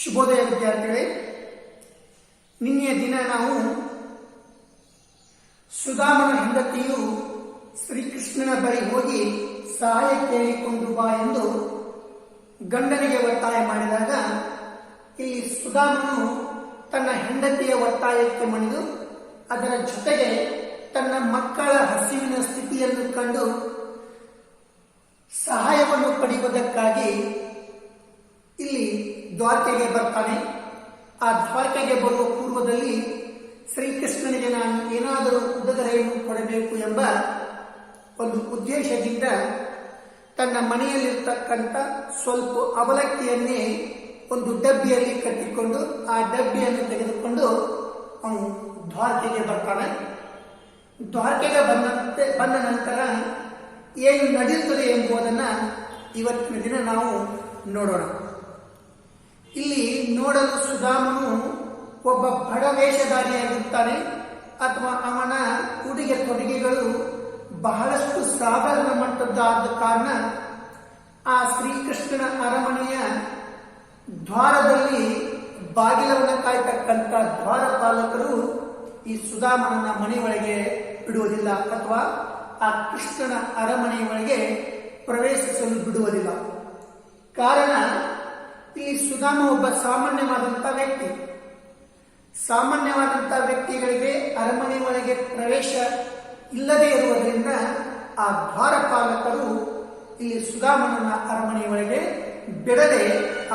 ಶುಭೋದಯ ವಿದ್ಯಾರ್ಥಿಗಳೇ. ನಿನ್ನೆಯ ದಿನ ನಾವು ಸುಧಾಮನ ಹೆಂಡತಿಯು ಶ್ರೀಕೃಷ್ಣನ ಬಳಿ ಹೋಗಿ ಸಹಾಯ ಕೇಳಿಕೊಂಡು ಬಾ ಎಂದು ಗಂಡನಿಗೆ ಒತ್ತಾಯ ಮಾಡಿದಾಗ ಇಲ್ಲಿ ಸುಧಾಮನು ತನ್ನ ಹೆಂಡತಿಯ ಒತ್ತಾಯಕ್ಕೆ ಮಣಿದು ಅದರ ಜೊತೆಗೆ ತನ್ನ ಮಕ್ಕಳ ಹಸಿವಿನ ಸ್ಥಿತಿಯನ್ನು ಕಂಡು ಸಹಾಯವನ್ನು ಪಡೆಯುವುದಕ್ಕಾಗಿ ಇಲ್ಲಿ ದ್ವಾರಕೆಗೆ ಬರ್ತಾನೆ. ಆ ದ್ವಾರಕೆಗೆ ಬರುವ ಪೂರ್ವದಲ್ಲಿ ಶ್ರೀಕೃಷ್ಣನಿಗೆ ನಾನು ಏನಾದರೂ ಉಡುಗೊರೆಯನ್ನು ಕೊಡಬೇಕು ಎಂಬ ಒಂದು ಉದ್ದೇಶದಿಂದ ತನ್ನ ಮನೆಯಲ್ಲಿರ್ತಕ್ಕಂಥ ಸ್ವಲ್ಪ ಅವಲಕ್ಕಿಯನ್ನೇ ಒಂದು ಡಬ್ಬಿಯಲ್ಲಿ ಕಟ್ಟಿಕೊಂಡು ಆ ಡಬ್ಬಿಯನ್ನು ತೆಗೆದುಕೊಂಡು ಅವನು ದ್ವಾರಕೆಗೆ ಬರ್ತಾನೆ. ದ್ವಾರಕೆಗೆ ಬಂದ ನಂತರ ಏನು ನಡೆಯುತ್ತದೆ ಎಂಬುದನ್ನು ಇವತ್ತಿನ ದಿನ ನಾವು ನೋಡೋಣ. ಇಲ್ಲಿ ನೋಡಲು ಸುಧಾಮನು ಒಬ್ಬ ಬಡ ವೇಷಧಾರಿಯಾಗಿರುತ್ತಾನೆ ಅಥವಾ ಅವನ ಉಡುಗೆ ತೊಡುಗೆಗಳು ಬಹಳಷ್ಟು ಸಾಧಾರಣ ಮಟ್ಟದ್ದಾದ ಕಾರಣ ಆ ಶ್ರೀಕೃಷ್ಣನ ಅರಮನೆಯ ದ್ವಾರದಲ್ಲಿ ಬಾಗಿಲವನ್ನು ಕಾಯ್ತಕ್ಕಂಥ ದ್ವಾರಪಾಲಕರು ಈ ಸುಧಾಮನನ್ನ ಮನೆಯೊಳಗೆ ಬಿಡುವುದಿಲ್ಲ ಅಥವಾ ಆ ಕೃಷ್ಣನ ಅರಮನೆಯೊಳಗೆ ಪ್ರವೇಶಿಸಲು ಬಿಡುವುದಿಲ್ಲ. ಕಾರಣ ಈ ಸುಧಾಮ ಒಬ್ಬ ಸಾಮಾನ್ಯವಾದಂಥ ವ್ಯಕ್ತಿ. ಸಾಮಾನ್ಯವಾದಂಥ ವ್ಯಕ್ತಿಗಳಿಗೆ ಅರಮನೆ ಒಳಗೆ ಪ್ರವೇಶ ಇಲ್ಲದೆ ಇರುವುದರಿಂದ ಆ ದ್ವಾರಪಾಲಕರು ಇಲ್ಲಿ ಸುಧಾಮನನ್ನ ಅರಮನೆ ಒಳಗೆ ಬಿಡದೆ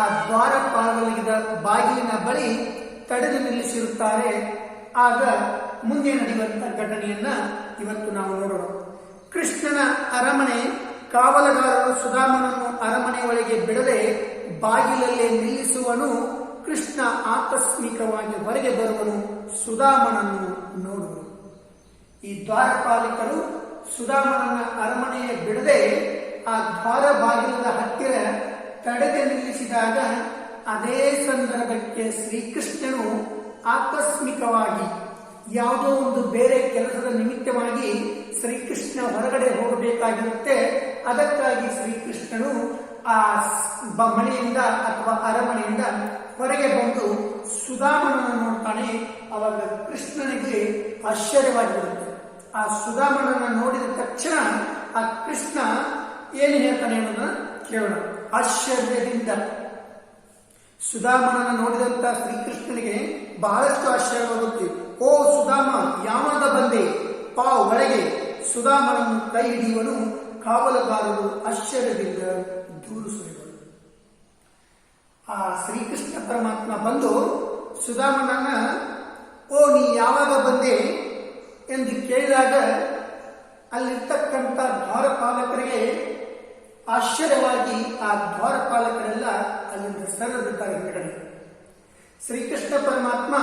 ಆ ದ್ವಾರಪಾಲಕರ ಬಾಗಿಲಿನ ಬಳಿ ತಡೆದು ನಿಲ್ಲಿಸಿರುತ್ತಾರೆ. ಆಗ ಮುಂದೆ ನಡೆಯುವಂತಹ ಘಟನೆಯನ್ನ ಇವತ್ತು ನಾವು ನೋಡೋಣ. ಕೃಷ್ಣನ ಅರಮನೆ ಕಾವಲುಗಾರರು ಸುಧಾಮನನ್ನು ಅರಮನೆ ಒಳಗೆ ಬಿಡದೆ ಬಾಗಿಲಲ್ಲೇ ನಿಲ್ಲಿಸುವನು. ಕೃಷ್ಣ ಆಕಸ್ಮಿಕವಾಗಿ ಹೊರಗೆ ಬರುವನು, ಸುಧಾಮನನ್ನು ನೋಡುವನು. ಈ ದ್ವಾರಪಾಲಕರು ಸುಧಾಮನನ್ನ ಅರಮನೆಯ ಬಿಡದೆ ಆ ದ್ವಾರ ಬಾಗಿಲದ ಹತ್ತಿರ ತಡೆದು ನಿಲ್ಲಿಸಿದಾಗ ಅದೇ ಸಂದರ್ಭಕ್ಕೆ ಶ್ರೀಕೃಷ್ಣನು ಆಕಸ್ಮಿಕವಾಗಿ ಯಾವುದೋ ಒಂದು ಬೇರೆ ಕೆಲಸದ ನಿಮಿತ್ತವಾಗಿ ಶ್ರೀಕೃಷ್ಣ ಹೊರಗಡೆ ಹೋಗಬೇಕಾಗಿರುತ್ತೆ. ಅದಕ್ಕಾಗಿ ಶ್ರೀಕೃಷ್ಣನು ಆ ಮನೆಯಿಂದ ಅಥವಾ ಅರಮನೆಯಿಂದ ಹೊರಗೆ ಬಂದು ಸುಧಾಮನನ್ನು ನೋಡ್ತಾನೆ. ಅವಾಗ ಕೃಷ್ಣನಿಗೆ ಆಶ್ಚರ್ಯವಾಗಿರುತ್ತೆ. ಆ ಸುಧಾಮನನ್ನು ನೋಡಿದ ತಕ್ಷಣ ಆ ಕೃಷ್ಣ ಏನು ಹೇಳ್ತಾನೆ ಅನ್ನೋದನ್ನ ಕೇಳೋಣ. ಆಶ್ಚರ್ಯದಿಂದ ಸುಧಾಮನನ್ನು ನೋಡಿದಂತ ಶ್ರೀಕೃಷ್ಣನಿಗೆ ಬಹಳಷ್ಟು ಆಶ್ಚರ್ಯವಾಗುತ್ತೆ. ಓ ಸುಧಾಮ, ಯಾವಾಗ ಬಂದೆ? ಪಾ ಒಳಗೆ. ಸುಧಾಮನನ್ನು ಕೈ ಹಿಡಿಯುವನು. ಕಾವಲುಗಾರರು ಆಶ್ಚರ್ಯದಿಂದ ದೂರು ಸುರಿದರು. ಆ ಶ್ರೀಕೃಷ್ಣ ಪರಮಾತ್ಮ ಬಂದು ಸುಧಾಮನನ್ನ ಓ ನೀ ಯಾವಾಗ ಬಂದೆ ಎಂದು ಕೇಳಿದಾಗ ಅಲ್ಲಿರ್ತಕ್ಕಂಥ ದ್ವಾರಪಾಲಕರಿಗೆ ಆಶ್ಚರ್ಯವಾಗಿ ಆ ದ್ವಾರಪಾಲಕರೆಲ್ಲ ಅಲ್ಲಿಂದ ಸರಿದಿದ್ದಾರೆ ಹಿಂದಗಡೆ. ಶ್ರೀಕೃಷ್ಣ ಪರಮಾತ್ಮ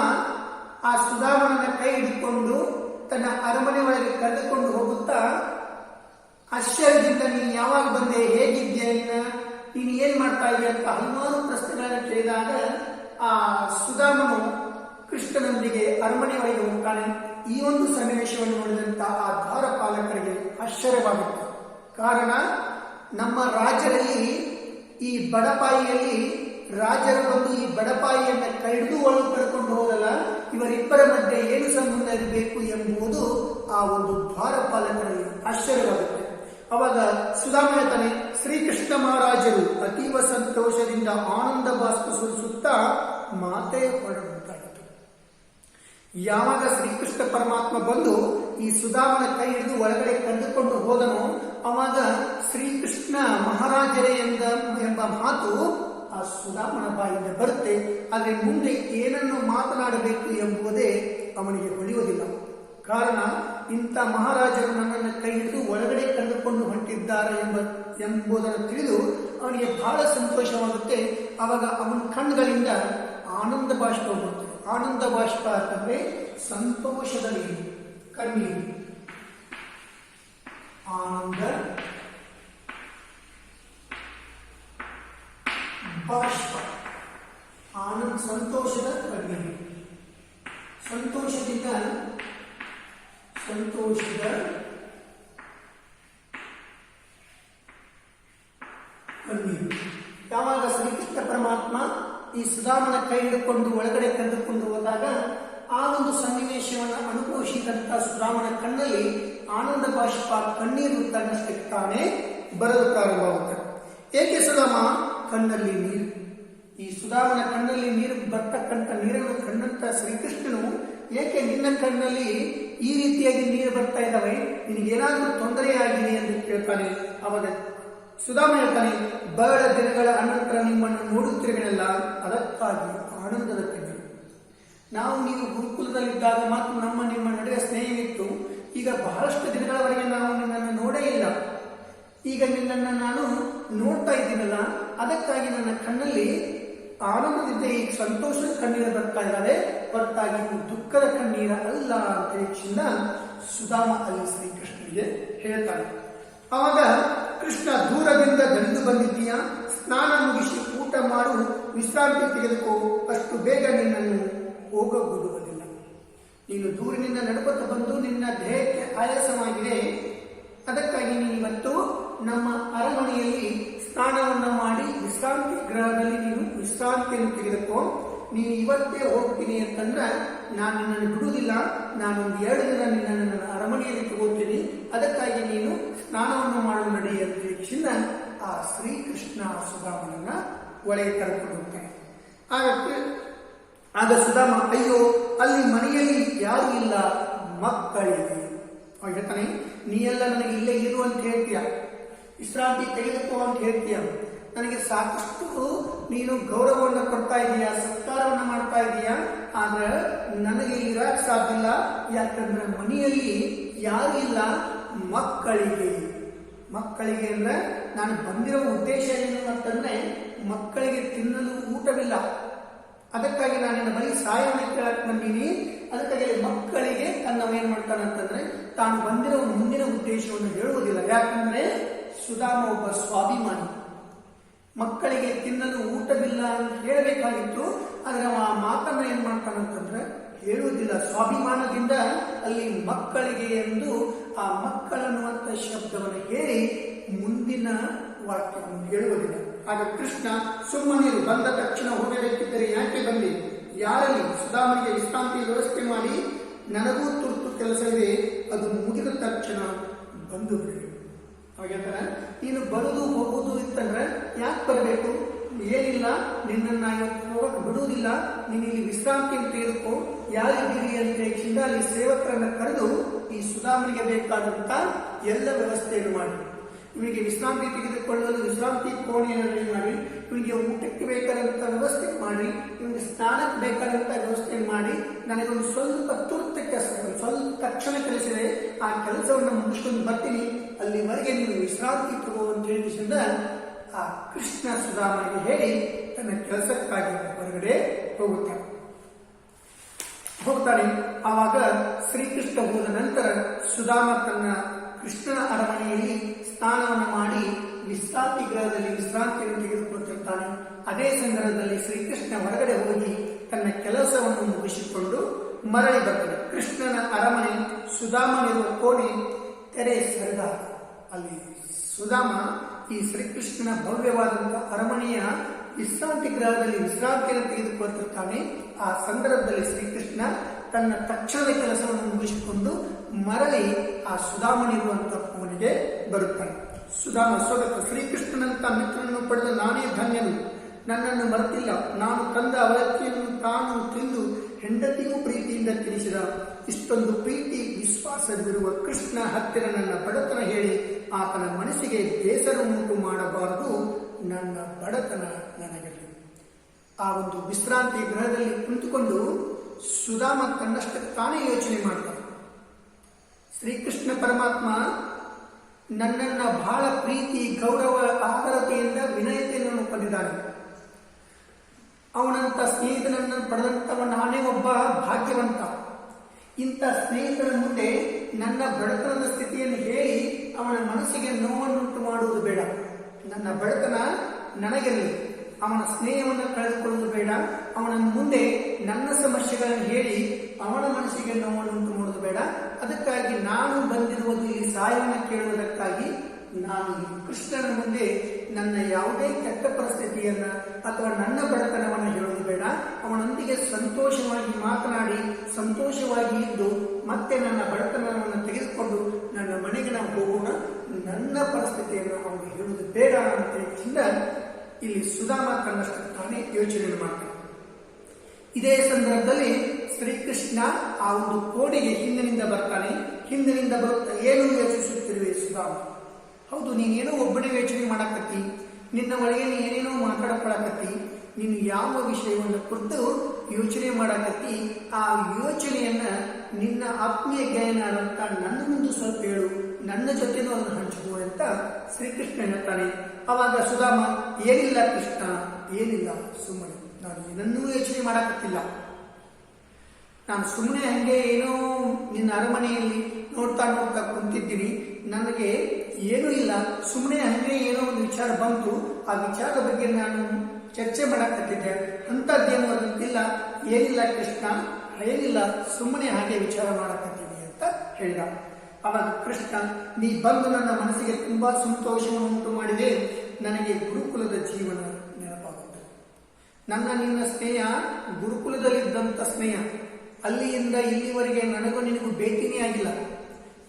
ಆ ಸುಧಾಮನನ್ನ ಕೈ ಹಿಡಿಕೊಂಡು ತನ್ನ ಅರಮನೆ ಒಳಗೆ ಕರೆದುಕೊಂಡು ಹೋಗುತ್ತಾ ಆಶ್ಚರ್ಯದಿಂದ ನೀನು ಯಾವಾಗ ಬಂದೆ, ಹೇಗಿದ್ದೀಯ, ನೀನು ಏನ್ ಮಾಡ್ತಾ ಇದೆಯಾ ಅಂತ ಹಲವಾರು ಪ್ರಶ್ನೆಗಳನ್ನು ಕೇಳಿದಾಗ ಆ ಸುಧಾಮನು ಕೃಷ್ಣನೊಂದಿಗೆ ಅರಮನೆ ಒಳಗೆ ಹೋಗ್ತಾನೆ. ಈ ಒಂದು ಸನ್ನಿವೇಶವನ್ನು ನೋಡಿದಂತ ಆ ದ್ವಾರಪಾಲಕರಿಗೆ ಆಶ್ಚರ್ಯವಾಗುತ್ತೆ. ಕಾರಣ ನಮ್ಮ ರಾಜ್ಯದಲ್ಲಿ ಈ ಬಡಪಾಯಿಯಲ್ಲಿ ರಾಜರು ಬಂದು ಈ ಬಡಪಾಯಿಯನ್ನ ಕೈ ಹಿಡಿದು ಒಳಗೆ ಕರ್ಕೊಂಡು ಹೋಗಲ್ಲ. ಇವರಿಬ್ಬರ ಮಧ್ಯೆ ಏನು ಸಂಬಂಧ ಇರಬೇಕು ಎಂಬುದು ಆ ಒಂದು ದ್ವಾರಪಾಲಕರಲ್ಲಿ ಆಶ್ಚರ್ಯವಾಗುತ್ತೆ. ಅವಾಗ ಸುಧಾಮ ಹೇಳ್ತಾನೆ, ಶ್ರೀಕೃಷ್ಣ ಮಹಾರಾಜರು ಅತೀವ ಸಂತೋಷದಿಂದ ಆನಂದ ಬಾಷ್ಪ ಸುರಿಸುತ್ತಾ ಮಾತೇ ಹೊರಡುತ್ತಾಯಿತು. ಯಾವಾಗ ಶ್ರೀಕೃಷ್ಣ ಪರಮಾತ್ಮ ಬಂದು ಈ ಸುಧಾಮನ ಕೈ ಹಿಡಿದು ಒಳಗಡೆ ಕರೆದುಕೊಂಡು ಹೋದನು, ಅವಾಗ ಶ್ರೀಕೃಷ್ಣ ಮಹಾರಾಜರೇ ಎಂಬ ಮಾತು ಆ ಸುಧಾಮನ ಬಾಯಿಂದ ಬರುತ್ತೆ. ಆದರೆ ಮುಂದೆ ಏನನ್ನು ಮಾತನಾಡಬೇಕು ಎಂಬುದೇ ಅವನಿಗೆ ಹೊಳೆಯುವುದಿಲ್ಲ. ಕಾರಣ ಇಂಥ ಮಹಾರಾಜರು ನನ್ನನ್ನು ಕೈ ಹಿಡಿದು ಒಳಗಡೆ ಕರೆದುಕೊಂಡು ಹೊಂಟಿದ್ದಾರೆ ಎಂಬುದನ್ನು ತಿಳಿದು ಅವನಿಗೆ ಬಹಳ ಸಂತೋಷವಾಗುತ್ತೆ. ಆವಾಗ ಅವನ ಕಣ್ಣುಗಳಿಂದ ಆನಂದ ಬಾಷ್ಪ ಬರುತ್ತೆ. ಆನಂದ ಬಾಷ್ಪ ಅಂತಂದ್ರೆ ಸಂತೋಷದ ನೀರು, ಕಣ್ಣೀರು. ಆನಂದ ಬಾಷ್ಪ, ಆನಂದ, ಸಂತೋಷದ ಕಣ್ಣೀರು. ಸಂತೋಷದ ಕಣ್ಣೀರು. ಯಾವಾಗ ಶ್ರೀಕೃಷ್ಣ ಪರಮಾತ್ಮ ಈ ಸುಧಾಮನ ಕೈ ಹಿಡ್ಕೊಂಡು ಒಳಗಡೆ ಕರೆದುಕೊಂಡು ಹೋದಾಗ ಆ ಒಂದು ಸನ್ನಿವೇಶವನ್ನು ಅನುಭವಿಸಿದಂತ ಸುಧಾಮನ ಕಣ್ಣಲ್ಲಿ ಆನಂದ ಬಾಷ್ಪ, ಕಣ್ಣೀರು ತನ್ನಷ್ಟಕ್ಕೆ ತಾನೇ ಬರಲು ಪ್ರಾರಂಭವಾಗುತ್ತೆ. ಏಕೆ ಸುಧಾಮ ಕಣ್ಣಲ್ಲಿ ನೀರು? ಈ ಸುಧಾಮನ ಕಣ್ಣಲ್ಲಿ ನೀರು ಬರ್ತಕ್ಕಂಥ ನೀರನ್ನು ಕಂಡಂತ ಶ್ರೀಕೃಷ್ಣನು ಏಕೆ ನಿನ್ನ ಕಣ್ಣಲ್ಲಿ ಈ ರೀತಿಯಾಗಿ ನೀರು ಬರ್ತಾ ಇದ್ದಾವೆ, ನಿನಗೇನಾದ್ರೂ ತೊಂದರೆಯಾಗಿದೆ ಎಂದು ಕೇಳ್ತಾನೆ. ಅವಾಗ ಸುಧಾಮ ಹೇಳ್ತಾನೆ, ಬಹಳ ದಿನಗಳ ಅನಂತರ ನಿಮ್ಮನ್ನು ನೋಡುತ್ತಿರುವೆನಲ್ಲ, ಅದಕ್ಕಾಗಿ ಆನಂದದ ಕಣ್ಣೀರು. ನಾವು ನೀವು ಗುರುಕುಲದಲ್ಲಿದ್ದಾಗ ಮಾತ್ರ ನಿಮ್ಮ ನಡುವೆ ಸ್ನೇಹವಿತ್ತು. ಈಗ ಬಹಳಷ್ಟು ದಿನಗಳವರೆಗೆ ನಾವು ನಿನ್ನನ್ನು ನೋಡೇ ಇಲ್ಲ. ಈಗ ನಿನ್ನನ್ನು ನಾನು ನೋಡ್ತಾ ಇದ್ದೀನಲ್ಲ, ಅದಕ್ಕಾಗಿ ನನ್ನ ಕಣ್ಣಲ್ಲಿ ಆನಂದದಿಂದ ಈ ಸಂತೋಷದ ಕಣ್ಣೀರು ಬರ್ತಾ ಇದ್ದಾರೆ, ಹೊರತಾಗಿ ದುಃಖದ ಕಣ್ಣೀರ ಅಲ್ಲ ಅಂತ ಹೆಚ್ಚಿನ ಸುಧಾಮ ಅಲ್ಲಿ ಶ್ರೀಕೃಷ್ಣನಿಗೆ ಹೇಳ್ತಾನೆ. ಆವಾಗ ಕೃಷ್ಣ ದೂರದಿಂದ ದಣಿದು ಬಂದಿದ್ದೀಯಾ, ಸ್ನಾನ ಮುಗಿಸಿ ಊಟ ಮಾಡು, ವಿಶ್ರಾಂತಿ ತೆಗೆದುಕೋ, ಅಷ್ಟು ಬೇಗ ನಿನ್ನನ್ನು ಹೋಗಬಿಡುವುದಿಲ್ಲ. ನೀನು ದೂರಿನಿಂದ ನಡುಪತ್ತ ಬಂದು ನಿನ್ನ ದೇಹಕ್ಕೆ ಆಯಾಸವಾಗಿದೆ, ಅದಕ್ಕಾಗಿ ನೀನು ಇವತ್ತು ನಮ್ಮ ಅರಮನೆಯಲ್ಲಿ ಸ್ನಾನವನ್ನು ಮಾಡಿ ವಿಶ್ರಾಂತಿ ಗೃಹದಲ್ಲಿ ನೀನು ವಿಶ್ರಾಂತಿಯನ್ನು ತೆಗೆದುಕೋ. ನೀನು ಇವತ್ತೇ ಹೋಗ್ತೀನಿ ಅಂತಂದ್ರೆ ನಾನು ನಿನ್ನನ್ನು ಬಿಡುವುದಿಲ್ಲ. ನಾನೊಂದು 2 ದಿನ ನಿನ್ನನ್ನು ನನ್ನ ಅರಮನೆಯಲ್ಲಿ ತಗೋತೀನಿ, ಅದಕ್ಕಾಗಿ ನೀನು ಸ್ನಾನವನ್ನು ಮಾಡಲು ನಡಿ ಅಂತ ಹೇಳಿದ ಆ ಶ್ರೀಕೃಷ್ಣ ಸುಧಾಮನನ್ನ ಒಳಗೆ ಕರೆದುಕೊಂಡು ಹೋಗ್ತಾನೆ. ಆಗ ಸುಧಾಮ, ಅಯ್ಯೋ ಅಲ್ಲಿ ಮನೆಯಲ್ಲಿ ಯಾರು ಇಲ್ಲ, ಮಕ್ಕಳಿಗೆ. ಅವಾಗ ಹೇಳ್ತಾನೆ, ನೀ ಎಲ್ಲ ನನಗೆ ಇಲ್ಲೇ ಇರು ಅಂತ ಹೇಳ್ತೀಯ, ವಿಶ್ರಾಂತಿ ತೆಗೆದುಕೋ ಅಂತ ಹೇಳ್ತೀಯ, ನನಗೆ ಸಾಕಷ್ಟು ನೀನು ಗೌರವವನ್ನು ಕೊಡ್ತಾ ಇದೀಯಾ, ಸತ್ಕಾರವನ್ನು ಮಾಡ್ತಾ ಇದೀಯಾ, ಆದ್ರೆ ನನಗೆ ಇರಕ್ ಸಾಧ್ಯ ಇಲ್ಲ. ಯಾಕಂದ್ರೆ ಮನೆಯಲ್ಲಿ ಯಾರು ಇಲ್ಲ, ಮಕ್ಕಳಿಗೆ ಅಂದ್ರೆ ನಾನು ಬಂದಿರೋ ಉದ್ದೇಶ ಏನು ಅಂತಂದ್ರೆ ಮಕ್ಕಳಿಗೆ ತಿನ್ನಲು ಊಟವಿಲ್ಲ, ಅದಕ್ಕಾಗಿ ನಾನು ನಿನ್ನ ಬಳಿ ಸಹಾಯವನ್ನು ಕೇಳಕ್ ಬಂದೀನಿ. ಅದಕ್ಕಾಗಿ ಮಕ್ಕಳಿಗೆ ಅನ್ನವೇನ್ ಮಾಡ್ತಾನೆ ಅಂತಂದ್ರೆ ತಾನು ಬಂದಿರೋ ಮುಂದಿನ ಉದ್ದೇಶವನ್ನು ಹೇಳುವುದಿಲ್ಲ. ಯಾಕಂದ್ರೆ ಸುಧಾಮ ಒಬ್ಬ ಸ್ವಾಭಿಮಾನಿ. ಮಕ್ಕಳಿಗೆ ತಿನ್ನಲು ಊಟವಿಲ್ಲ ಅಂತ ಹೇಳಬೇಕಾಗಿತ್ತು, ಆದ್ರೆ ಆ ಮಾತನ್ನ ಏನ್ ಮಾಡ್ತಾನಂತಂದ್ರೆ ಹೇಳುವುದಿಲ್ಲ. ಸ್ವಾಭಿಮಾನದಿಂದ ಅಲ್ಲಿ ಮಕ್ಕಳಿಗೆ ಎಂದು ಆ ಮಕ್ಕಳನ್ನುವಂತ ಶಬ್ದವನ್ನು ಹೇಳಿ ಮುಂದಿನ ವಾಕ್ಯವನ್ನು ಹೇಳುವುದಿಲ್ಲ. ಆಗ ಕೃಷ್ಣ, ಸುಮ್ಮನೆ ಬಂದ ತಕ್ಷಣ ಹೋಗಬೇಕಿದ್ದರೆ ಯಾಕೆ ಬಂದಿ? ಯಾರಲ್ಲಿ? ಸುಧಾಮನಿಗೆ ವಿಶ್ರಾಂತಿ ವ್ಯವಸ್ಥೆ ಮಾಡಿ, ನನಗೂ ತುರ್ತು ಕೆಲಸವಿದೆ, ಅದು ಮುಗಿದ ತಕ್ಷಣ ಬಂದು ಬಿಡಿ. ಅವಾಗ ನೀನು ಬರುವುದು ಹೋಗುವುದು ಇತ್ತಂದ್ರೆ ಯಾಕೆ ಬರಬೇಕು? ಏನಿಲ್ಲ, ನಿನ್ನನ್ನು ಇವತ್ತು ಹೋಗಕ್ಕೆ ಬಿಡುವುದಿಲ್ಲ, ನೀನು ಇಲ್ಲಿ ವಿಶ್ರಾಂತಿಯನ್ನು ತೆಗೆದುಕೋ, ಯಾರಿದ್ದೀರಿ ಅಂತ ಹೇಳಿದ ಅಲ್ಲಿ ಸೇವಕರನ್ನು ಕರೆದು ಈ ಸುಧಾಮನಿಗೆ ಬೇಕಾದಂತ ಎಲ್ಲ ವ್ಯವಸ್ಥೆಯನ್ನು ಮಾಡಿ, ಇವನಿಗೆ ವಿಶ್ರಾಂತಿ ತೆಗೆದುಕೊಳ್ಳಲು ವಿಶ್ರಾಂತಿ ಕೋಣೆಯನ್ನು ರೆಡಿ ಮಾಡಿ, ಇವನಿಗೆ ಊಟಕ್ಕೆ ಬೇಕಾದಂತ ವ್ಯವಸ್ಥೆ ಮಾಡಿ, ಇವನಿಗೆ ಸ್ನಾನಕ್ಕೆ ಬೇಕಾದಂತ ವ್ಯವಸ್ಥೆ ಮಾಡಿ, ನನಗೊಂದು ಸ್ವಲ್ಪ ತುರ್ತ ಕೆಲಸ, ಸ್ವಲ್ಪ ತಕ್ಷಣ ಕೆಲಸವಿದೆ, ಆ ಕೆಲಸವನ್ನು ಮುಗಿಸ್ಕೊಂಡು ಬರ್ತೀನಿ, ಅಲ್ಲಿವರೆಗೆ ನೀನು ವಿಶ್ರಾಂತಿ ತಗೋ ಅಂತ ಹೇಳಿದ ಆ ಕೃಷ್ಣ ಸುಧಾಮನಿಗೆ ಹೇಳಿ ತನ್ನ ಕೆಲಸಕ್ಕಾಗಿ ಹೊರಗಡೆ ಹೋಗ್ತಾನೆ. ಆವಾಗ ಶ್ರೀಕೃಷ್ಣ ಹೋದ ನಂತರ ಸುಧಾಮ ತನ್ನ ಕೃಷ್ಣನ ಅರಮನೆಯಲ್ಲಿ ಸ್ನಾನವನ್ನು ಮಾಡಿ ವಿಶ್ರಾಂತಿ ಗೃಹದಲ್ಲಿ ವಿಶ್ರಾಂತಿಯನ್ನು ತೆಗೆದುಕೊಳ್ಳುತ್ತಿರ್ತಾನೆ. ಅದೇ ಸಂದರ್ಭದಲ್ಲಿ ಶ್ರೀಕೃಷ್ಣ ಹೊರಗಡೆ ಹೋಗಿ ತನ್ನ ಕೆಲಸವನ್ನು ಮುಗಿಸಿಕೊಂಡು ಮರಳಿ ಬರ್ತಾನೆ. ಕೃಷ್ಣನ ಅರಮನೆ, ಸುಧಾಮನಿರುವ ಕೋಣೆ ತೆರೆ ಸರಿದ. ಅಲ್ಲಿ ಸುಧಾಮ ಈ ಶ್ರೀಕೃಷ್ಣನ ಭವ್ಯವಾದಂತಹ ಅರಮನೆಯ ವಿಶ್ರಾಂತಿ ಗೃಹದಲ್ಲಿ ವಿಶ್ರಾಂತಿಯನ್ನು ತೆಗೆದುಕೊಳ್ಳುತ್ತಿರ್ತಾನೆ. ಆ ಸಂದರ್ಭದಲ್ಲಿ ಶ್ರೀಕೃಷ್ಣ ತನ್ನ ತಕ್ಷಣದ ಕೆಲಸವನ್ನು ಮುಗಿಸಿಕೊಂಡು ಮರಳಿ ಆ ಸುಧಾಮನಿರುವಂತಹ ಕೋಣೆಗೆ ಬರುತ್ತಾನೆ. ಸುಧಾಮ ಸ್ವಗತ, ಶ್ರೀಕೃಷ್ಣನಂತ ಮಿತ್ರನನ್ನು ಪಡೆದ ನಾನೇ ಧನ್ಯನು, ನನ್ನನ್ನು ಮರೆತಿಲ್ಲ, ನಾನು ತಂದ ಅವಲಕ್ಕಿಯನ್ನು ತಾನು ತಿಂದು ಹೆಂಡತಿಗೂ ಪ್ರೀತಿಯಿಂದ ತಿಳಿಸಿದ. ಇಷ್ಟೊಂದು ಪ್ರೀತಿ ವಿಶ್ವಾಸವಿರುವ ಕೃಷ್ಣ ಹತ್ತಿರ ನನ್ನ ಬಡತನ ಹೇಳಿ ಆತನ ಮನಸ್ಸಿಗೆ ಬೇಸರ ಉಂಟು ಮಾಡಬಾರದು, ನನ್ನ ಬಡತನ ನನಗಲಿ. ಆ ಒಂದು ವಿಶ್ರಾಂತಿ ಗೃಹದಲ್ಲಿ ಕುಳಿತುಕೊಂಡು ಸುಧಾಮ ತನ್ನಷ್ಟಕ್ಕೆ ತಾನೇ ಯೋಚನೆ ಮಾಡ್ತಾನೆ. ಶ್ರೀಕೃಷ್ಣ ಪರಮಾತ್ಮ ನನ್ನನ್ನ ಬಹಳ ಪ್ರೀತಿ, ಗೌರವ, ಆದರತೆಯಿಂದ ವಿನಯತೆಯನ್ನು ಪಡೆದಿದ್ದಾನೆ. ಅವನಂತ ಸ್ನೇಹಿತನನ್ನು ಪಡೆದಂತವ ನಾನೇ ಒಬ್ಬ ಭಾಗ್ಯವಂತ. ಇಂಥ ಸ್ನೇಹಿತರ ಮುಂದೆ ನನ್ನ ಬಡತನದ ಸ್ಥಿತಿಯನ್ನು ಹೇಳಿ ಅವನ ಮನಸ್ಸಿಗೆ ನೋವನ್ನುಂಟು ಮಾಡುವುದು ಬೇಡ. ನನ್ನ ಬಡತನ ನನಗಿರಲಿ, ಅವನ ಸ್ನೇಹವನ್ನು ಕಳೆದುಕೊಳ್ಳುವುದು ಬೇಡ. ಅವನ ಮುಂದೆ ನನ್ನ ಸಮಸ್ಯೆಗಳನ್ನು ಹೇಳಿ ಅವನ ಮನಸ್ಸಿಗೆ ನೋವನ್ನುಂಟು ಮಾಡುವುದು ಬೇಡ. ಅದಕ್ಕಾಗಿ ನಾನು ಬಂದಿರುವುದು ಇಲ್ಲಿ ಸಹಾಯವನ್ನು ಕೇಳುವುದಕ್ಕಾಗಿ ನಾನು ಕೃಷ್ಣನ ಮುಂದೆ ನನ್ನ ಯಾವುದೇ ಕೆಟ್ಟ ಪರಿಸ್ಥಿತಿಯ ಪರಿಸ್ಥಿತಿಯನ್ನ ಅಥವಾ ನನ್ನ ಬಡತನವನ್ನು ಹೇಳೋದು ಬೇಡ. ಅವನೊಂದಿಗೆ ಸಂತೋಷವಾಗಿ ಮಾತನಾಡಿ ಸಂತೋಷವಾಗಿ ಇದ್ದು ಮತ್ತೆ ನನ್ನ ಬಡತನವನ್ನು ತೆಗೆದುಕೊಂಡು ನನ್ನ ಮನೆಗೆ ನಾವು ಹೋಗೋಣ, ನನ್ನ ಪರಿಸ್ಥಿತಿಯನ್ನು ಅವನು ಹೇಳುವುದು ಬೇಡ ಅಂತ ಹೇಳಿದ ಇಲ್ಲಿ ಸುಧಾಮ ತನ್ನಷ್ಟು ತಾನೇ ಯೋಚನೆ ಮಾಡ್ತಾನೆ. ಇದೇ ಸಂದರ್ಭದಲ್ಲಿ ಶ್ರೀಕೃಷ್ಣ ಆ ಒಂದು ಕೋಣೆಗೆ ಹಿಂದಿನಿಂದ ಬರ್ತಾನೆ. ಹಿಂದಿನಿಂದ ಬರುತ್ತಾ ಏನು ಯೋಚಿಸುತ್ತಿರುವೆ ಸುಧಾಮ? ಹೌದು, ನೀನೇನೋ ಒಬ್ಬನೇ ಯೋಚನೆ ಮಾಡಕತ್ತಿ, ನಿನ್ನ ಒಳಗೆ ಏನೇನೋ ಮಾತಾಡಕೊಳಕತ್ತಿ, ನೀನು ಯಾವ ವಿಷಯವನ್ನು ಕುರಿತು ಯೋಚನೆ ಮಾಡಕತ್ತಿ, ಆ ಯೋಚನೆಯನ್ನ ನಿನ್ನ ಆತ್ಮೀಯ ಗೆಳೆಯನಾದಂತ ನನ್ನ ಮುಂದೆ ಸ್ವಲ್ಪ ಹೇಳು, ನನ್ನ ಜೊತೆನೂ ಅದನ್ನು ಹಂಚಿಕೋ ಅಂತ ಶ್ರೀಕೃಷ್ಣ ಹೇಳ್ತಾನೆ. ಅವಾಗ ಸುಧಾಮ, ಏನಿಲ್ಲ ಕೃಷ್ಣ, ಏನಿಲ್ಲ, ಸುಮ್ಮನೆ ನಾನು ಏನನ್ನೂ ಯೋಚನೆ ಮಾಡಕತ್ತಿಲ್ಲ, ನಾನು ಸುಮ್ಮನೆ ಹಂಗೆ ಏನೋ ನಿನ್ನ ಅರಮನೆಯಲ್ಲಿ ನೋಡ್ತಾ ನೋಡ್ತಾ ಕುಂತಿದ್ದೀನಿ, ನನಗೆ ಏನೂ ಇಲ್ಲ, ಸುಮ್ಮನೆ ಹಂಗೆ ಏನೋ ಒಂದು ವಿಚಾರ ಬಂತು, ಆ ವಿಚಾರದ ಬಗ್ಗೆ ನಾನು ಚರ್ಚೆ ಮಾಡಕತ್ತಿದ್ದೆ, ಅಂಥದ್ದೇನು ಅದಂತಿಲ್ಲ, ಏನಿಲ್ಲ ಕೃಷ್ಣ, ಏನಿಲ್ಲ, ಸುಮ್ಮನೆ ಹಾಗೆ ವಿಚಾರ ಮಾಡಕತ್ತೀನಿ ಅಂತ ಹೇಳಿದ. ಅವಾಗ ಕೃಷ್ಣ, ನೀ ಬಂದು ನನ್ನ ಮನಸ್ಸಿಗೆ ತುಂಬಾ ಸಂತೋಷವನ್ನು ಉಂಟು ಮಾಡಿದೆ, ನನಗೆ ಗುರುಕುಲದ ಜೀವನ ನೆನಪಾಗುತ್ತೆ. ನನ್ನ ನಿನ್ನ ಸ್ನೇಹ ಗುರುಕುಲದಲ್ಲಿದ್ದಂಥ ಸ್ನೇಹ, ಅಲ್ಲಿಯಿಂದ ಇಲ್ಲಿವರೆಗೆ ನನಗೂ ನಿನಗೂ ಭೇಟಿನೇ ಆಗಿಲ್ಲ.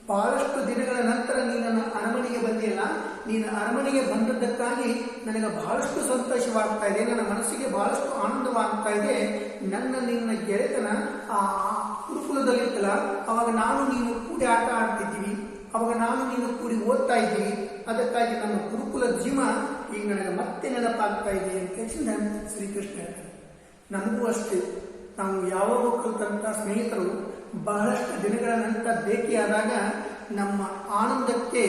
ಬಹಳಷ್ಟು ದಿನಗಳ ನಂತರ ನೀನು ನನ್ನ ಅರಮನೆಗೆ ಬಂದಿಲ್ಲ, ನೀನು ಅರಮನೆಗೆ ಬಂದದ್ದಕ್ಕಾಗಿ ನನಗೆ ಬಹಳಷ್ಟು ಸಂತೋಷವಾಗ್ತಾ ಇದೆ, ನನ್ನ ಮನಸ್ಸಿಗೆ ಬಹಳಷ್ಟು ಆನಂದವಾಗ್ತಾ ಇದೆ. ನನ್ನ ನಿನ್ನ ಗೆಳೆತನ ಆ ಗುರುಕುಲದಲ್ಲಿತ್ತಲ್ಲ, ಅವಾಗ ನಾನು ನೀನು ಕೂಡಿ ಆಟ ಆಡ್ತಿದ್ದೀವಿ, ಅವಾಗ ನಾನು ನೀನು ಕೂಡಿ ಓದ್ತಾ ಇದ್ದೀವಿ, ಅದಕ್ಕಾಗಿ ನಮ್ಮ ಗುರುಕುಲ ಜೀವ ಈಗ ನನಗೆ ಮತ್ತೆ ನೆನಪಾಗ್ತಾ ಇದೆ ಅಂತ ಹೇಳಿದ ಶ್ರೀಕೃಷ್ಣ ಹೇಳ್ತಾನೆ. ನಮಗೂ ಅಷ್ಟೇ, ನಾವು ಯಾವಾಗ ಕಲಿತಂತ ಸ್ನೇಹಿತರು ಬಹಳಷ್ಟು ದಿನಗಳ ನಂತರ ಭೇಟಿಯಾದಾಗ ನಮ್ಮ ಆನಂದಕ್ಕೆ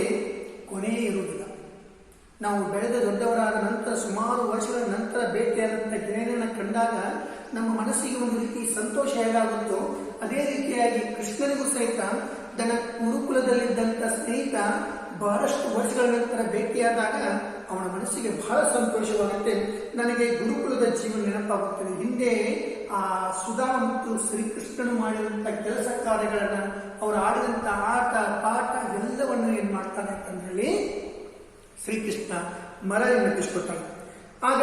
ಕೊನೆಯೇ ಇರುವುದಿಲ್ಲ. ನಾವು ಬೆಳೆದ ದೊಡ್ಡವರಾದ ನಂತರ ಸುಮಾರು ವರ್ಷಗಳ ನಂತರ ಭೇಟಿಯಾದಂಥ ಗೆಳೆಯರನ್ನು ಕಂಡಾಗ ನಮ್ಮ ಮನಸ್ಸಿಗೆ ಒಂದು ರೀತಿ ಸಂತೋಷ ಹೇಗಾಗುತ್ತೋ ಅದೇ ರೀತಿಯಾಗಿ ಕೃಷ್ಣನಿಗೂ ಸಹಿತ ತನ್ನ ಗುರುಕುಲದಲ್ಲಿದ್ದಂಥ ಸ್ನೇಹಿತ ಬಹಳಷ್ಟು ವರ್ಷಗಳ ನಂತರ ಭೇಟಿಯಾದಾಗ ಅವನ ಮನಸ್ಸಿಗೆ ಬಹಳ ಸಂತೋಷವಾಗುತ್ತೆ. ನನಗೆ ಗುರುಕುಲದ ಜೀವನ ನೆನಪಾಗುತ್ತದೆ. ಹಿಂದೆ ಆ ಸುಧಾ ಮತ್ತು ಶ್ರೀಕೃಷ್ಣನು ಮಾಡಿದಂಥ ಕೆಲಸ ಕಾರ್ಯಗಳನ್ನ, ಅವರು ಆಡಿದಂಥ ಆಟ ಪಾಠ ಎಲ್ಲವನ್ನು ಏನ್ ಮಾಡ್ತಾನೆ ಅಂತಂದ್ರೆ ಶ್ರೀಕೃಷ್ಣ ಮರಳಿ ನೆನಪಿಸ್ಕೊತಾನೆ. ಆಗ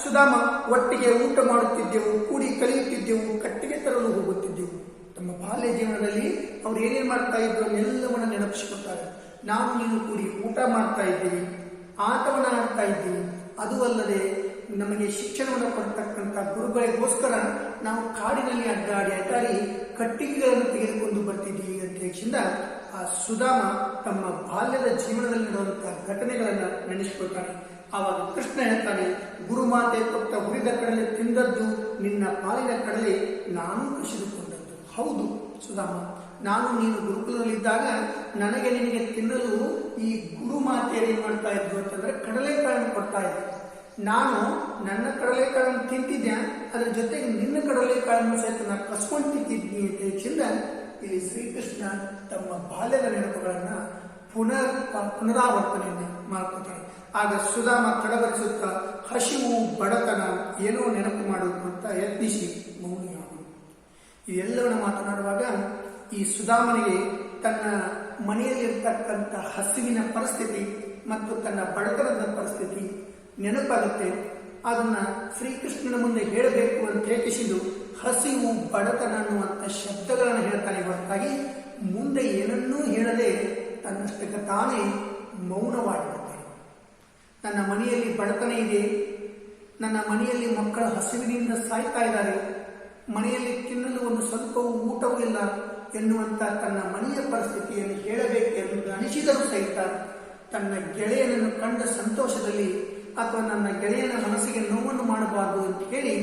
ಸುಧಾಮ, ಒಟ್ಟಿಗೆ ಊಟ ಮಾಡುತ್ತಿದ್ದೆವು, ಕೂಡಿ ಕಲಿಯುತ್ತಿದ್ದೆವು, ಕಟ್ಟಿಗೆ ತರಲು ಹೋಗುತ್ತಿದ್ದೆವು. ತಮ್ಮ ಬಾಲ್ಯ ಜೀವನದಲ್ಲಿ ಅವ್ರು ಏನೇನ್ ಮಾಡ್ತಾ ಇದ್ರು ಎಲ್ಲವನ್ನ ನೆನಪಿಸಿಕೊಳ್ತಾರೆ. ನಾವು ನೀನು ಕೂಡಿ ಊಟ ಮಾಡ್ತಾ ಇದ್ದೀವಿ, ಆಟವನ್ನು ಆಡ್ತಾ ಇದ್ದೀವಿ, ಅದು ಅಲ್ಲದೆ ನಮಗೆ ಶಿಕ್ಷಣವನ್ನು ಕೊಡ್ತಕ್ಕಂಥ ಗುರುಗಳಿಗೋಸ್ಕರ ನಾವು ಕಾಡಿನಲ್ಲಿ ಅಡ್ಡಾಡಿ ಕಟ್ಟಿಗೆಗಳನ್ನು ತೆಗೆದುಕೊಂಡು ಬರ್ತಿದ್ದೀವಿ ಅಂತ ಹೇಳಿದ ಆ ಸುಧಾಮ ತಮ್ಮ ಬಾಲ್ಯದ ಜೀವನದಲ್ಲಿ ನಡೆಯುವಂತಹ ಘಟನೆಗಳನ್ನು ನೆನೆಸಿಕೊಳ್ತಾನೆ. ಆವಾಗ ಕೃಷ್ಣ ಹೇಳ್ತಾನೆ, ಗುರುಮಾತೆ ಕೊಟ್ಟ ಹುರಿದ ಕಡಲೆ ತಿಂದದ್ದು ನಿನ್ನ ಪಾಲಿನ ಕಡಲೆ ನಾನು ಕಸಿದುಕೊಂಡದ್ದು. ಹೌದು ಸುಧಾಮ, ನಾನು ನೀನು ಗುರುಕುಲದಲ್ಲಿದ್ದಾಗ ನನಗೆ ನಿನಗೆ ತಿನ್ನಲು ಈ ಗುರುಮಾತೆಯರು ಏನ್ ಮಾಡ್ತಾ ಇದ್ರು ಅಂತಂದ್ರೆ ಕಡಲೆಕಾಳನ್ನು ಕೊಡ್ತಾ ಇದ್ರು. ನಾನು ನನ್ನ ಕಡಲೆಕಾಳನ್ನು ತಿಂತಿದ್ದೆ, ಅದರ ಜೊತೆಗೆ ನಿನ್ನ ಕಡಲೆಕಾಳನ್ನು ಸಹಿತ ನಾನು ಕಸ್ಕೊಂಡು ತಿಂತಿದ್ದೀನಿ ಅಂತ ಹೆಚ್ಚಿಂದ ಇಲ್ಲಿ ಶ್ರೀಕೃಷ್ಣ ತಮ್ಮ ಬಾಲ್ಯದ ನೆನಪುಗಳನ್ನ ಪುನರಾವರ್ತನೆಯನ್ನು ಮಾಡ್ಕೊತಾನೆ. ಆಗ ಸುಧಾಮ ಕಡಬರಿಸುತ್ತಾ ಹಸಿವು ಬಡತನ ಏನೋ ನೆನಪು ಮಾಡುವುದು ಅಂತ ಯತ್ನಿಸಿ ಮೌನಿಯಾಗುವುದು. ಇದೆಲ್ಲವನ್ನ ಮಾತನಾಡುವಾಗ ಈ ಸುಧಾಮನಿಗೆ ತನ್ನ ಮನೆಯಲ್ಲಿರ್ತಕ್ಕಂಥ ಹಸಿವಿನ ಪರಿಸ್ಥಿತಿ ಮತ್ತು ತನ್ನ ಬಡತನದ ಪರಿಸ್ಥಿತಿ ನೆನಪಾಗುತ್ತೆ. ಅದನ್ನ ಶ್ರೀಕೃಷ್ಣನ ಮುಂದೆ ಹೇಳಬೇಕು ಅಂತ ಹೇತಿಸಿದ್ದು ಹಸಿವು ಬಡತನ ಅನ್ನುವಂಥ ಶಬ್ದಗಳನ್ನು ಹೇಳ್ತಾನೆ ಹೊರತಾಗಿ ಮುಂದೆ ಏನನ್ನೂ ಹೇಳದೆ ತನ್ನಷ್ಟಕ್ಕೆ ತಾನೇ ಮೌನವಾಗಿರುತ್ತಾನೆ. ನನ್ನ ಮನೆಯಲ್ಲಿ ಬಡತನ ಇದೆ, ನನ್ನ ಮನೆಯಲ್ಲಿ ಮಕ್ಕಳ ಹಸಿವಿನಿಂದ ಸಾಯ್ತಾ ಇದ್ದಾರೆ, ಮನೆಯಲ್ಲಿ ತಿನ್ನಲು ಒಂದು ಸ್ವಲ್ಪವೂ ಊಟವೂ ಇಲ್ಲ ಎನ್ನುವಂತ ತನ್ನ ಮನೆಯ ಪರಿಸ್ಥಿತಿಯನ್ನು ಹೇಳಬೇಕೆಂದು ಅನಿಸಿದರೂ ಸಹಿತ ತನ್ನ ಗೆಳೆಯನನ್ನು ಕಂಡ ಸಂತೋಷದಲ್ಲಿ ಅಥವಾ ನನ್ನ ಗೆಳೆಯನ ಮನಸ್ಸಿಗೆ ನೋವನ್ನು ಮಾಡಬಾರದು ಅಂತ ಹೇಳಿ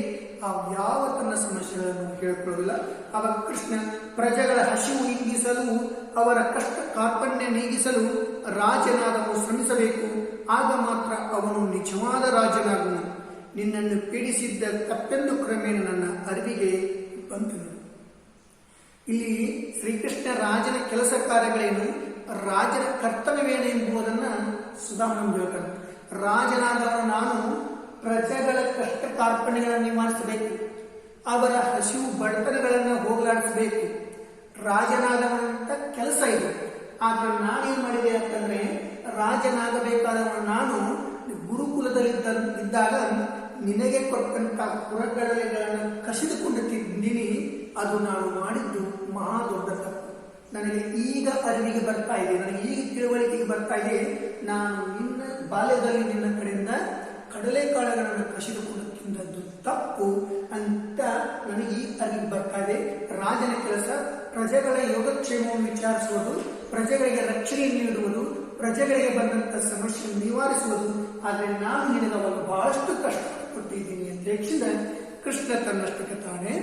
ಆ ಯಾವ ತನ್ನ ಸಮಸ್ಯೆಗಳನ್ನು ಹೇಳಿಕೊಳ್ಳುವುದಿಲ್ಲ. ಆವಾಗ ಕೃಷ್ಣ ಪ್ರಜೆಗಳ ಹಸಿವು ನೀಗಿಸಲು, ಅವರ ಕಷ್ಟ ಕಾರ್ಪಣ್ಯ ನೀಗಿಸಲು ರಾಜನಾದವನು ಶ್ರಮಿಸಬೇಕು, ಆಗ ಮಾತ್ರ ಅವನು ನಿಜವಾದ ರಾಜನಾಗುವನು. ನಿನ್ನನ್ನು ಪೀಡಿಸಿದ್ದ ತಪ್ಪೆಂದು ಕ್ರಮೇಣ ನನ್ನ ಅರಿವಿಗೆ ಬಂತು. ಇಲ್ಲಿ ಶ್ರೀಕೃಷ್ಣ ರಾಜನ ಕೆಲಸ ಕಾರ್ಯಗಳೇನು, ರಾಜನ ಕರ್ತವ್ಯವೇನು ಎಂಬುದನ್ನ ಸುಧಾಮನ ಹೇಳ್ತಾನೆ. ರಾಜನಾದವನು ನಾನು ಪ್ರಜೆಗಳ ಕಷ್ಟ ಕಾರ್ಪಣ್ಯಗಳನ್ನು ನಿವಾರಿಸಬೇಕು, ಅವರ ಹಸಿವು ಬಡತನಗಳನ್ನು ಹೋಗಲಾಡಿಸಬೇಕು. ರಾಜನಾದವನಂತ ಕೆಲಸ ಇದೆ. ಆದ್ರೆ ನಾನೇನ್ ಮಾಡಿದೆ ಅಂತಂದ್ರೆ, ರಾಜನಾಗಬೇಕಾದವನು ನಾನು ಗುರುಕುಲದಲ್ಲಿದ್ದಾಗ ನಿನಗೆ ಕೊಟ್ಟಂತ ಕುರಗಡಲೆಗಳನ್ನು ಕಸಿದುಕೊಂಡು ತಿಂದಿನಿ, ಅದು ನಾನು ಮಾಡಿದ್ದು ಮಹಾ ದೊಡ್ಡ ತಪ್ಪು. ನನಗೆ ಈಗ ಅರಿವಿಗೆ ಬರ್ತಾ ಇದೆ, ನನಗೆ ಈಗ ತಿಳುವಳಿಕೆಗೆ ಬರ್ತಾ ಇದೆ. ನಾನು ನಿನ್ನ ಬಾಲ್ಯದಲ್ಲಿ ನಿನ್ನ ಕಡೆಯಿಂದ ಕಡಲೆಕಾಳುಗಳನ್ನು ಕಸಿದುಕೊಂಡು ತಿಂದದ್ದು ತಪ್ಪು ಅಂತ ನನಗೆ ಈ ಅರಿವು ಬರ್ತಾ ಇದೆ. ರಾಜನ ಕೆಲಸ ಪ್ರಜೆಗಳ ಯೋಗಕ್ಷೇಮವನ್ನು ವಿಚಾರಿಸುವುದು, ಪ್ರಜೆಗಳಿಗೆ ರಕ್ಷಣೆ ನೀಡುವುದು, ಪ್ರಜೆಗಳಿಗೆ ಬಂದಂತ ಸಮಸ್ಯೆ ನಿವಾರಿಸುವುದು. ಆದರೆ ನಾನು ನಿನಗೆ ಅವಾಗ ಬಹಳಷ್ಟು ಕಷ್ಟಪಟ್ಟಿದ್ದೀನಿ ಅಂತ ಹೇಳಿದ ಕೃಷ್ಣ ತನ್ನಷ್ಟಕ್ಕೆ ತಾನೇ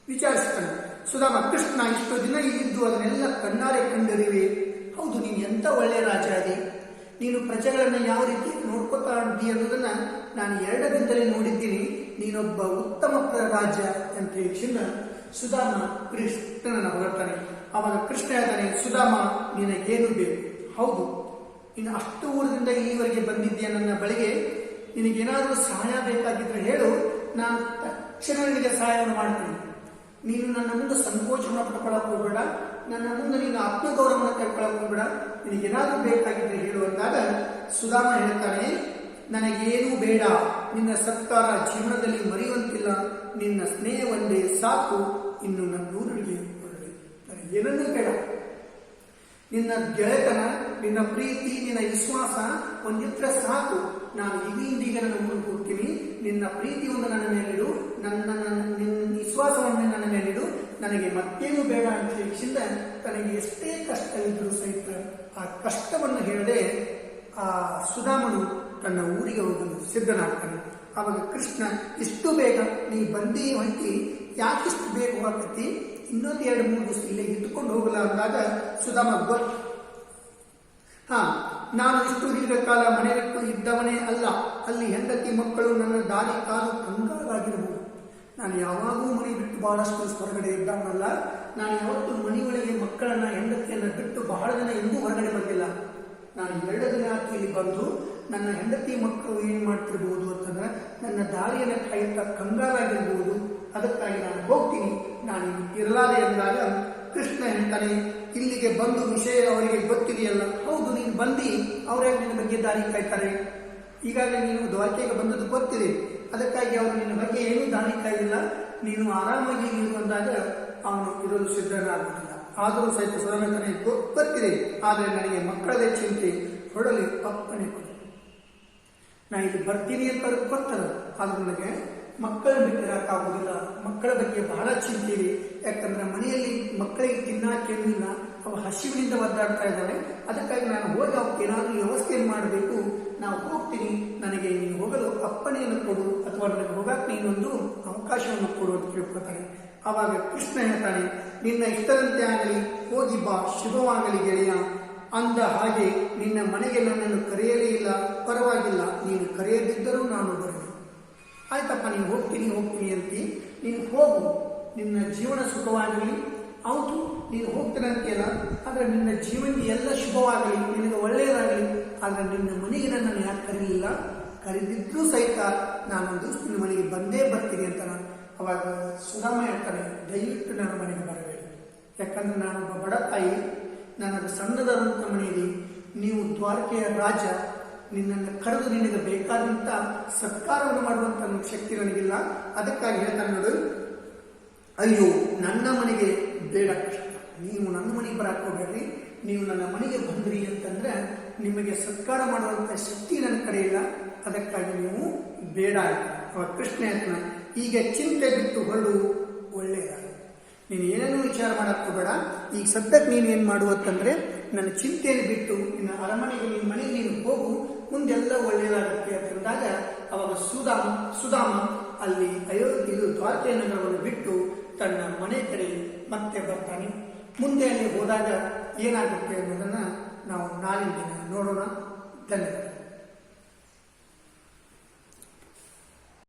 ವಿಚಾರಿಸ್ತಾನೆ. ಸುಧಾಮ, ಕೃಷ್ಣ ಇಷ್ಟು ದಿನ ಇದ್ದು ಅದನ್ನೆಲ್ಲ ಕಣ್ಣಾರೆ ಕಂಡರಿವೆ. ಹೌದು, ನೀನು ಎಂತ ಒಳ್ಳೆಯ ರಾಜ ಅದಿ, ನೀನು ಪ್ರಜೆಗಳನ್ನ ಯಾವ ರೀತಿ ನೋಡ್ಕೊತಾ ಇದ್ದಿ ಅನ್ನೋದನ್ನ ನಾನು 2 ದಿನದಲ್ಲಿ ನೋಡಿದ್ದೀನಿ. ನೀನೊಬ್ಬ ಉತ್ತಮ ರಾಜ ಅಂತ ಹೇಳಿದ ಸುಧಾಮ ಕೃಷ್ಣನ ಹೊರತಾನೆ. ಅವಾಗ ಕೃಷ್ಣ ಹೇಳ್ತಾನೆ, ಸುಧಾಮ ನಿನಗೇನು ಬೇಕು? ಹೌದು, ನೀನು ಅಷ್ಟು ಊರದಿಂದ ಇಲ್ಲಿವರೆಗೆ ಬಂದಿದ್ದೀಯ ನನ್ನ ಬಳಿಗೆ, ನಿನಗೇನಾದರೂ ಸಹಾಯ ಬೇಕಾಗಿದ್ರೆ ಹೇಳು, ನಾನು ತಕ್ಷಣ ನಿನಗೆ ಸಹಾಯವನ್ನು ಮಾಡ್ತೀನಿ. ನೀನು ನನ್ನ ಮುಂದೆ ಸಂಕೋಚವನ್ನು ಪಡ್ಕೊಳ್ಳಕ್ ಹೋಗ್ಬೇಡ, ನನ್ನ ಮುಂದೆ ನೀನು ಆತ್ಮಗೌರವವನ್ನು ಕಳ್ಕೊಳ್ಳಕ್ ಹೋಗ್ಬೇಡ, ನಿನಗೇನಾದ್ರೂ ಬೇಕಾಗಿದ್ರೆ ಹೇಳು ಅಂದಾಗ ಸುಧಾಮ ಹೇಳ್ತಾನೆ, ನನಗೇನೂ ಬೇಡ, ನಿನ್ನ ಸತ್ಕಾರ ಜೀವನದಲ್ಲಿ ಮರೆಯುವಂತಿಲ್ಲ, ನಿನ್ನ ಸ್ನೇಹ ಒಂದೇ ಸಾಕು, ಇನ್ನು ನನ್ನ ಊರಿಗೆ ಹೊರಡಿ, ನನಗೇನನ್ನೂ ಬೇಡ. ನಿನ್ನ ಗೆಳೆತನ, ನಿನ್ನ ಪ್ರೀತಿ, ನಿನ್ನ ವಿಶ್ವಾಸ ಒಂದಿದ್ರೆ ಸಾಕು. ನಾನು ಇದೀಗ ನನ್ನ ಊರಿಗೆ ಹೋಗ್ತೀನಿ, ನಿನ್ನ ಪ್ರೀತಿಯನ್ನು ನನ್ನ ಮೇಲಿಡು, ನಿನ್ನ ವಿಶ್ವಾಸವನ್ನು ನನ್ನ ಮೇಲಿಡು, ನನಗೆ ಮತ್ತೇನು ಬೇಡ ಅಂತ ಹೇಳಿಸಿಂದ ತನಗೆ ಎಷ್ಟೇ ಕಷ್ಟವಿದ್ರೂ ಸಹಿತ ಆ ಕಷ್ಟವನ್ನು ಹೇಳದೆ ಆ ಸುಧಾಮನು ತನ್ನ ಊರಿಗೆ ಹೋಗಲು ಸಿದ್ಧನಾಗ್ತಾನೆ. ಆವಾಗ ಕೃಷ್ಣ, ಇಷ್ಟು ಬೇಗ ನೀ ಬಂದಿ ಹೊಂಟಿ, ಯಾಕಿಷ್ಟು ಬೇಗ ಹೋಗತಿ, ಇನ್ನೊಂದು 2-3 ದಿವಸ ಇಲ್ಲೇ ಇಟ್ಟುಕೊಂಡು ಹೋಗಲ್ಲ ಅಂದಾಗ ಸುಧಾಮ ಗೊತ್ತು, ನಾನು ಇಷ್ಟು ದೀರ್ಘಕಾಲ ಮನೆ ಬಿಟ್ಟು ಇದ್ದವನೇ ಅಲ್ಲ, ಅಲ್ಲಿ ಹೆಂಡತಿ ಮಕ್ಕಳು ನನ್ನ ದಾರಿ ಕಾದು ಕಂಗಾಲಾಗಿರಬಹುದು. ನಾನು ಯಾವಾಗೂ ಮನೆ ಬಿಟ್ಟು ಬಹಳಷ್ಟು ಹೊರಗಡೆ ಇದ್ದವನಲ್ಲ, ನಾನು ಯಾವತ್ತು ಮನೆಯೊಳಗೆ ಮಕ್ಕಳನ್ನ ಹೆಂಡತಿಯನ್ನ ಬಿಟ್ಟು ಬಹಳ ದಿನ ಎಂದೂ ಹೊರಗಡೆ ಬಂದಿಲ್ಲ. ನಾನು 2 ದಿನ ಇಲ್ಲಿ ಬಂದು ನನ್ನ ಹೆಂಡತಿ ಮಕ್ಕಳು ಏನ್ ಮಾಡ್ತಿರ್ಬೋದು ಅಂತಂದ್ರೆ ನನ್ನ ದಾರಿಯನ್ನು ಕಾಯುತ್ತಾ ಕಂಗಾಲಾಗಿರ್ಬೋದು, ಅದಕ್ಕಾಗಿ ನಾನು ಹೋಗ್ತೀನಿ, ನಾನು ಇರಲಾರೆ ಎಂದಾಗ ಕೃಷ್ಣ ಹೇಳ್ತಾನೆ, ಇಲ್ಲಿಗೆ ಬಂದು ವಿಷಯ ಅವರಿಗೆ ಗೊತ್ತಿದೆಯಲ್ಲ. ಹೌದು, ನೀನು ಬಂದು ಅವರೇ ನಿನ್ನ ಬಗ್ಗೆ ದಾರಿ ಕಾಯ್ತಾರೆ. ಈಗಾಗಲೇ ನೀನು ದ್ವಾರಕೆಗೆ ಬಂದದ್ದು ಗೊತ್ತಿದೆ, ಅದಕ್ಕಾಗಿ ಅವರು ನಿನ್ನ ಬಗ್ಗೆ ಏನೂ ದಾರಿ ಕಾಯಿಲ್ಲ, ನೀನು ಆರಾಮಾಗಿ ಇರು ಅಂದಾಗ ಅವನು ಇರಲು ಸಿದ್ಧನಾಗುವುದಿಲ್ಲ. ಆದರೂ ಸಹಿತ ಸುಧಾಮನಿಗೆ ಗೊತ್ತಿದೆ, ಆದರೆ ನನಗೆ ಮಕ್ಕಳದೇ ಚಿಂತೆ, ಹೊಡಲಿ ಅಪ್ಪನೆ ಕೊಡು. ನಾ ಇಲ್ಲಿ ಬರ್ತೀನಿ ಅಂತ ಗೊತ್ತದ, ಆದ್ರೂ ನನಗೆ ಮಕ್ಕಳ ಬಿಟ್ಟು ಇರಕ್ಕಾಗುವುದಿಲ್ಲ. ಮಕ್ಕಳ ಬಗ್ಗೆ ಬಹಳ ಚಿಂತೆ ಇದೆ, ಯಾಕಂದ್ರೆ ಮನೆಯಲ್ಲಿ ಮಕ್ಕಳಿಗೆ ತಿನ್ನಕ್ಕೇನಿಲ್ಲ, ಅವು ಹಸಿವಿನಿಂದ ಒದ್ದಾಡ್ತಾ ಇದ್ದಾವೆ. ಅದಕ್ಕಾಗಿ ನಾನು ಹೋಗಿ ಅವಕ್ಕೆ ಏನಾದರೂ ವ್ಯವಸ್ಥೆಯನ್ನು ಮಾಡಬೇಕು. ನಾವು ಹೋಗ್ತೀನಿ, ನನಗೆ ನೀನು ಹೋಗಲು ಅಪ್ಪಣೆಯನ್ನು ಕೊಡು, ಅಥವಾ ನನಗೆ ಹೋಗಕ್ಕೆ ನೀನೊಂದು ಅವಕಾಶವನ್ನು ಕೊಡು ಅಂತ ಕೇಳ್ಕೊತಾನೆ. ಆವಾಗ ಕೃಷ್ಣ ಹೇಳ್ತಾನೆ, ನಿನ್ನ ಇಷ್ಟದಂತೆ ಆಗಲಿ, ಹೋಗಿ ಬಾ, ಶುಭವಾಗಲಿ ಗೆಳೆಯ ಅಂದ ಹಾಗೆ ನಿನ್ನ ಮನೆಗೆ ನನ್ನನ್ನು ಕರೆಯಲೇ ಇಲ್ಲ, ಪರವಾಗಿಲ್ಲ, ನೀನು ಕರೆಯದಿದ್ದರೂ ನಾನು ಬರಲಿ. ಆಯ್ತಪ್ಪ, ನೀನು ಹೋಗ್ತೀನಿ ಅಂತಿ, ನೀನು ಹೋಗು, ನಿನ್ನ ಜೀವನ ಸುಖವಾಗಲಿ. ಹೌದು, ನೀನು ಹೋಗ್ತಾನೆ ಅಂತೀಯಲ್ಲ, ಆದ್ರೆ ನಿನ್ನ ಜೀವನ ಎಲ್ಲ ಶುಭವಾಗಲಿ, ನಿನಗೆ ಒಳ್ಳೆಯದಾಗಲಿ. ಆದ್ರೆ ನಿನ್ನ ಮನೆಗೆ ನನ್ನನ್ನು ಯಾಕೆ ಕರೀಲಿಲ್ಲ? ಕರೆದಿದ್ರೂ ಸಹಿತ ನಾನೊಂದು ನಿನ್ನ ಮನೆಗೆ ಬಂದೇ ಬರ್ತೀನಿ ಅಂತ. ಅವಾಗ ಸುಧಾಮ ಹೇಳ್ತಾನೆ, ದಯವಿಟ್ಟು ನನ್ನ ಮನೆಗೆ ಬರಬೇಡಿ, ಯಾಕಂದ್ರೆ ನಾನೊಬ್ಬ ಬಡ ತಾಯಿ, ನನಗೆ ಸಣ್ಣದಾದಂಥ ಮನೆಯಲ್ಲಿ ನೀವು ದ್ವಾರಕೆಯ ರಾಜ, ನಿನ್ನನ್ನು ಕರೆದು ನಿನಗೆ ಬೇಕಾದಂತ ಸತ್ಕಾರವನ್ನು ಮಾಡುವಂತ ಶಕ್ತಿ ನನಗಿಲ್ಲ. ಅದಕ್ಕಾಗಿ ಹೇಳ್ತಾನೆ ನೋಡು, ಅಯ್ಯೋ ನನ್ನ ಮನೆಗೆ ಬೇಡ ಕೃಷ್ಣ, ನೀವು ನನ್ನ ಮನೆಗೆ ಬರಕ್ಕೆ ಹೋಗಬೇಡ್ರಿ, ನೀವು ನನ್ನ ಮನೆಗೆ ಬಂದ್ರಿ ಅಂತಂದ್ರೆ ನಿಮಗೆ ಸತ್ಕಾರ ಮಾಡುವಂತ ಶಕ್ತಿ ನನ್ನ ಕಡೆ ಇಲ್ಲ, ಅದಕ್ಕಾಗಿ ನೀವು ಬೇಡ ಅಂತ. ಅವಾಗ ಕೃಷ್ಣ ಹೇಳ್ತಾನೆ, ಈಗ ಚಿಂತೆ ಬಿಟ್ಟು ಹೊರಡು, ಒಳ್ಳೆಯದಾಗ, ನೀನು ಏನೇನೂ ವಿಚಾರ ಮಾಡಕ್ ಹೋಗಬೇಡ, ಈಗ ಸದ್ಯಕ್ಕೆ ನೀನು ಏನ್ ಮಾಡುವಂತಂದ್ರೆ ನನ್ನ ಚಿಂತೆಯನ್ನು ಬಿಟ್ಟು ನಿನ್ನ ಅರಮನೆಗೆ, ನಿನ್ನ ಮನೆಗೆ ನೀನು ಹೋಗು, ಮುಂದೆಲ್ಲ ಒಳ್ಳೆಯದಾಗುತ್ತೆ ಅಂತಂದಾಗ ಅವಾಗ ಸುಧಾಮ ಅಲ್ಲಿ ಇದು ದ್ವಾರಕೆ ನಗರವನ್ನು ಬಿಟ್ಟು ತನ್ನ ಮನೆ ಕಡೆ ಮತ್ತೆ ಬರ್ತಾನೆ. ಮುಂದೆ ಅಲ್ಲಿ ಹೋದಾಗ ಏನಾಗುತ್ತೆ ಅನ್ನೋದನ್ನ ನಾವು ನಾಳಿನ ದಿನ ನೋಡೋಣ. ಧನ್ಯವಾದ.